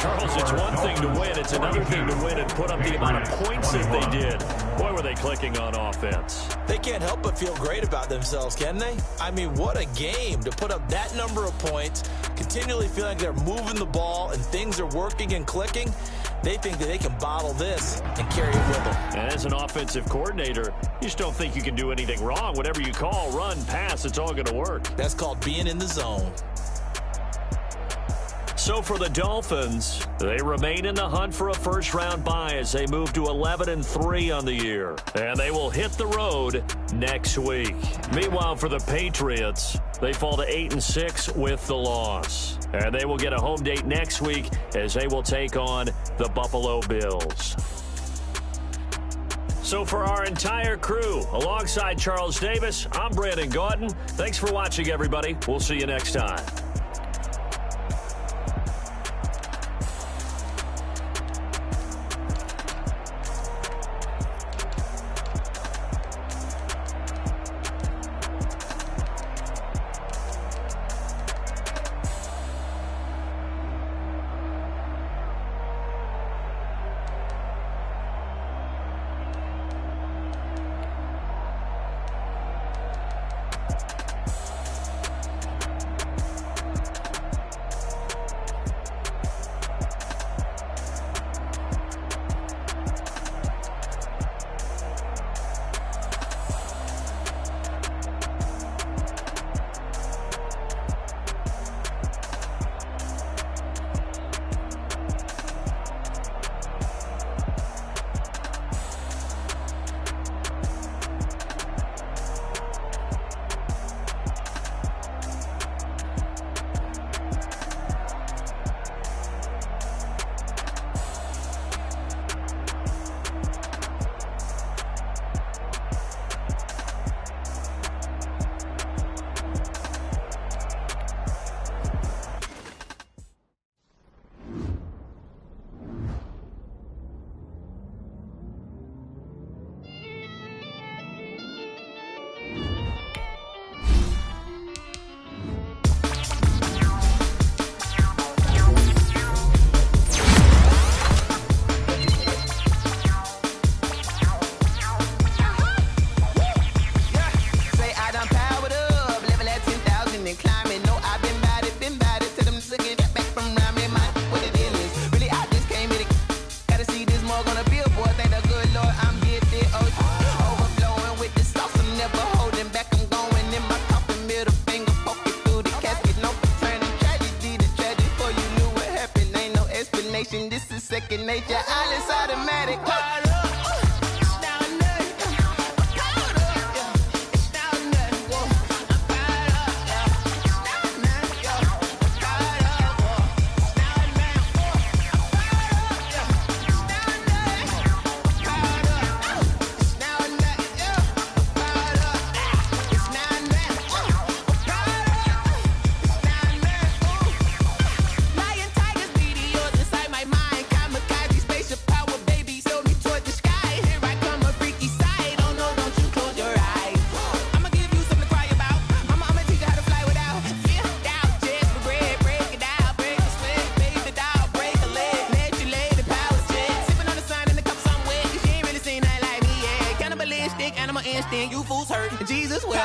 Charles, it's one thing to win. It's another thing to win and put up the amount of points that they did. Boy, were they clicking on offense. They can't help but feel great about themselves, can they? I mean, what a game to put up that number of points, continually feeling like they're moving the ball and things are working and clicking. They think that they can bottle this and carry it with them. And as an offensive coordinator, you just don't think you can do anything wrong. Whatever you call, run, pass, it's all going to work. That's called being in the zone. So for the Dolphins, they remain in the hunt for a first-round bye as they move to 11-3 on the year. And they will hit the road next week. Meanwhile, for the Patriots, they fall to 8-6 with the loss. And they will get a home date next week as they will take on the Buffalo Bills. So for our entire crew, alongside Charles Davis, I'm Brandon Gaudin. Thanks for watching, everybody. We'll see you next time. second nature. All is automatic. Caught up. You fools hurt. Jesus will.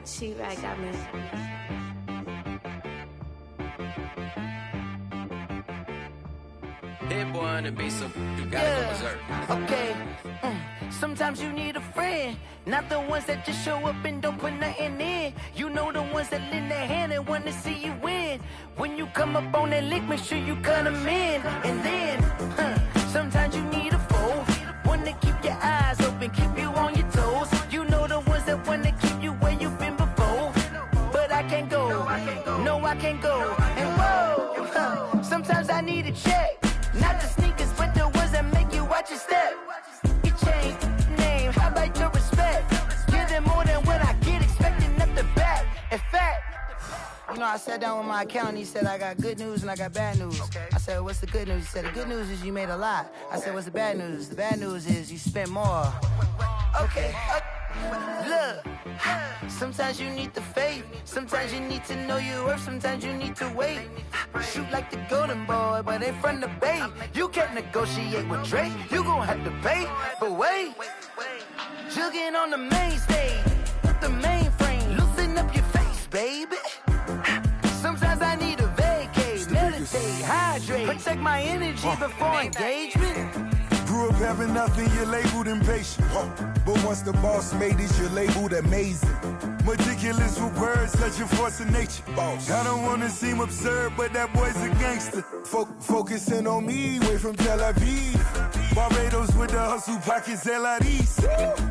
She-Rag got me. Hit boy on the beat, so you gotta go berserk. Okay. Sometimes you need a friend, not the ones that just show up and don't put nothing in. You know the ones that lend their hand and want to see you win. When you come up on that lick, make sure you cut them in. And then, sometimes you need a foe, one to keep your eyes open, keep you on your toes. You know the ones that want to keep you where you've been before. But I can't go, no I can't go. And whoa, sometimes I need a check. Not the sneakers, but the ones that make you watch your step. You change name, how about your respect? Give them more than what I get, expecting nothing back. In fact, you know, I sat down with my accountant, he said, I got good news and I got bad news. I said, what's the good news? He said, the good news is you made a lot. I said, what's the bad news? The bad news is you spent more. Okay. Look, sometimes you need the faith, sometimes you need to know your worth, sometimes you need to wait. Shoot like the golden boy, but in front of the bay. You can't negotiate with Drake, you gon' have to pay. But wait, jugging on the main stage with the mainframe, loosen up your face, baby. Sometimes I need a vacate, meditate, hydrate, protect my energy before engagement. Grew up having nothing, you're labeled impatient. But once the boss made it, you're labeled amazing. Meticulous with words, such a force of nature. I don't wanna seem absurd, but that boy's a gangster. Focusing on me, way from Tel Aviv. Barbados with the hustle pockets, LIDs.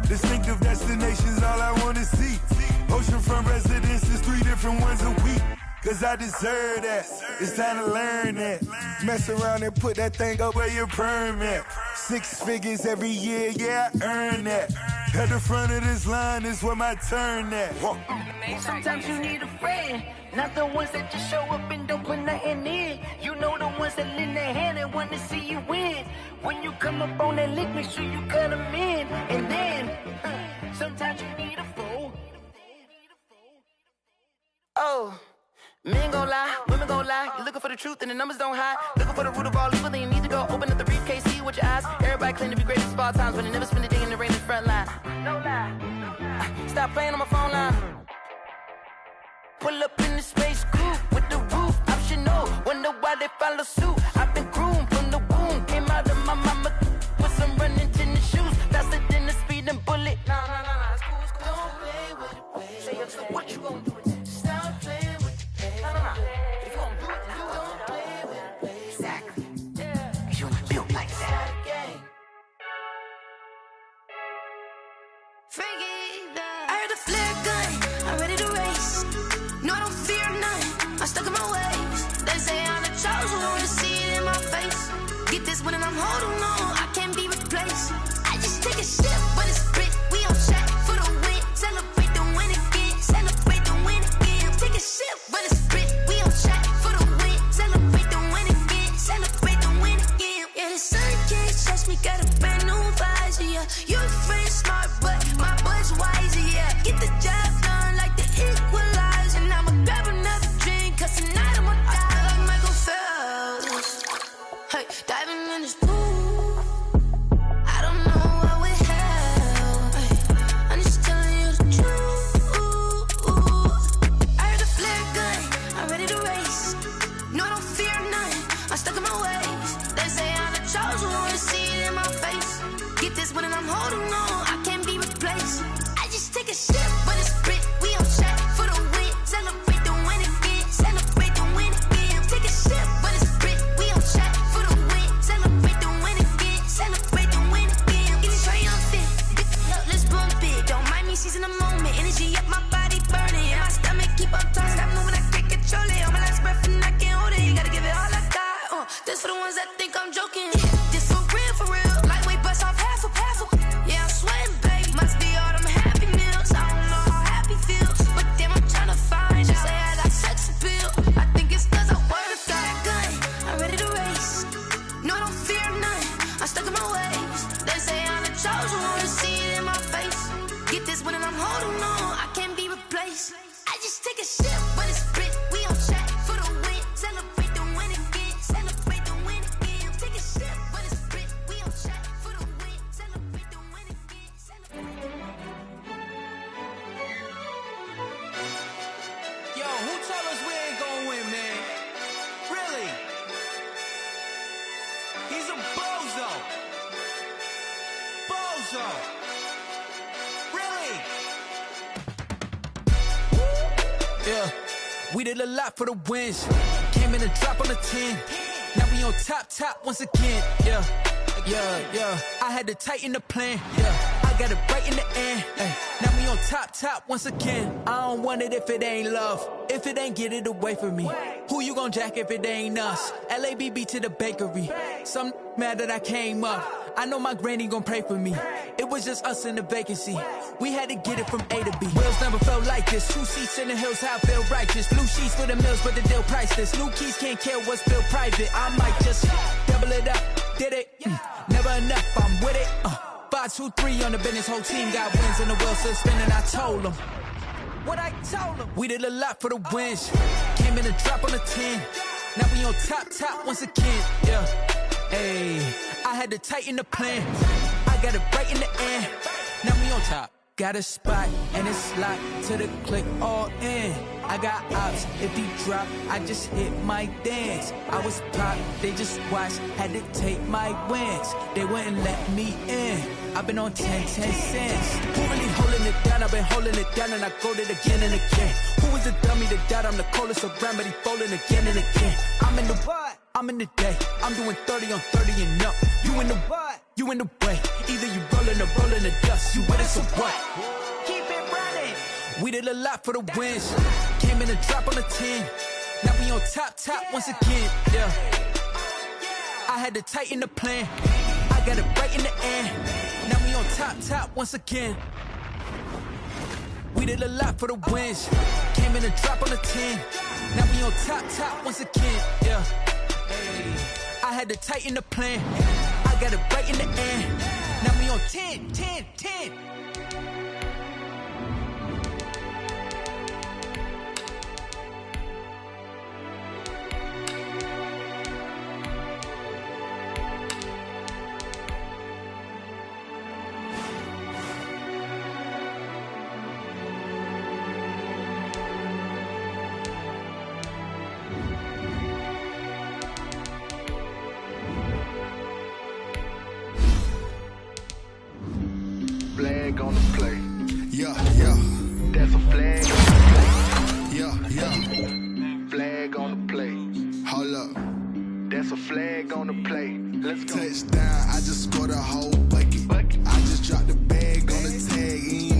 Distinctive destinations, all I wanna see. Oceanfront residences, 3 different ones a week. Cause I deserve that, it's time to learn that. Mess around and put that thing up where your permit. 6 figures every year, yeah, I earn that. At the front of this line is where my turn at. Sometimes you need a friend, not the ones that just show up and don't put nothing in. You know the ones that lend their hand and want to see you win. When you come up on that lick, make sure you cut them in. And then, sometimes you need a foe. Oh. Men gon' lie, women gon' lie. You're looking for the truth and the numbers don't hide. Looking for the root of all evil, then you need to go open up the briefcase, see with your eyes. Everybody claim to be greatest of all times, but they never spend a day in the rain in the front line. No lie. Stop playing on my phone line. Pull up in the space coupe with the roof optional. Wonder why they follow suit. I've been groomed from the womb. Came out of my mama with some running tennis shoes. Faster than the speeding bullet. Nah, it's cool. Don't play with it, baby. Say, so what you gon' do? Stop playing with it. I heard the flare gun, I'm ready to race. No, I don't fear none, I'm stuck in my ways. They say I'm the chosen one, to see it in my face. Get this one and I'm holding on, I can't be replaced. I just take a sip, but it's split, we on track for the win. Celebrate the win again, celebrate the win again. Take a sip, but it's split, we on track for the win. Celebrate the win again, celebrate the win again. Yeah, the sun can't touch me, got a brand new visor, yeah. You're friend smart, but my boy's wiser, yeah. Get the job done like the equalizer. And I'ma grab another drink, cause tonight I'ma die like Michael Phelps. Hey, diving in this pool, I don't know what would help. Hey, I'm just telling you the truth. I heard the flare gun, I'm ready to race. No, I don't fear none, I'm stuck in my ways. They say I'm the chosen one, to see it in my face. Get this one and I'm holding on, I can't be replaced. I just take a sip, but it's split, we on track for the win. Celebrate the win again, celebrate the win again. Take a sip, but it's split, we on track for the win. Celebrate the win again, celebrate the win again. Get it triumphant, let's bump it. Don't mind me seizing the moment, energy up my body burning. And my stomach keep up talking, stop moving, I can't control it. On my last breath and I can't hold it, you gotta give it all I got. This for the ones that think I'm joking. This for real, lightweight bust off half a. Yeah, I'm sweating, baby. Must be all them happy meals. I don't know how happy feels, but damn, I'm trying to find out. Say I got sex appeal. I think it's cause I wear the fire gun. I'm ready to race. No, I don't fear none, I'm stuck in my ways. They say I'm the chosen one, to see it in my face. Get this one and I'm holding on, I can't be replaced. I just take a sip, but it's split, we on track for the win. Celebrate the win again, celebrate the win again. Take a sip, but it's split, we on track for the win. Celebrate the win again, celebrate. Yo, who told us we ain't gonna win, man? Really? He's a bozo. Bozo. Really? Yeah, we did a lot for the wins. Came in a drop on the 10. Now we on top once again. Yeah. I had to tighten the plan. Yeah, I got it right in the end. Ay, now we on top once again. I don't want it if it ain't love. If it ain't, get it away from me. Who you gon' jack if it ain't us? LABB to the bakery. Some mad that I came up. I know my granny gon' pray for me. It was just us in the vacancy. We had to get it from A to B. Wheels never felt like this. 2 seats in the hills, how I feel righteous. Blue sheets for the mills, but the deal priceless. New keys can't care what's built private. I might just double it up. Did it? Never enough, I'm with it. 5, 2, 3 on the business. Whole team got wins and the wheels still spinning. I told them what I told them. We did a lot for the wins. Came in a drop on the 10. Now we on top once again. Yeah. Hey, I had to tighten the plan. I got it right in the end. Now we on top. Got a spot and it's locked to the click all in. I got ops, if he drop, I just hit my dance. I was pop, they just watched, had to take my wins. They wouldn't let me in. I've been on 10 cents. Who really holding it down? I've been holding it down and I go it again and again. Who is the dummy to doubt? I'm the coldest around, but he folding again and again. I'm in the what? I'm in the day. I'm doing 30 on 30 and up. You in the what? You in the way. Either you rolling or rolling the dust. You with us or what? Keep it running. We did a lot for the wins. Came in a drop on the 10. Now we on top once again. Yeah. I had to tighten the plan. I got it right in the end. Now we on top once again. We did a lot for the wins. Came in a drop on the 10. Now we on top once again. Yeah. I had to tighten the plan. I got it right in the end. Now we on 10. Flag on the play. Yeah. That's a flag on the play. Yeah. Flag on the play. Hold up. That's a flag on the play. Let's go. Touchdown, I just scored a whole bucket. I just dropped the bag on the tag.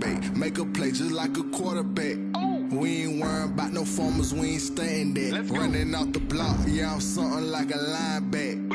motivate. Make a play just like a quarterback. We ain't worrying about no formers, we ain't staying there. Running off the block, yeah, I'm something like a linebacker.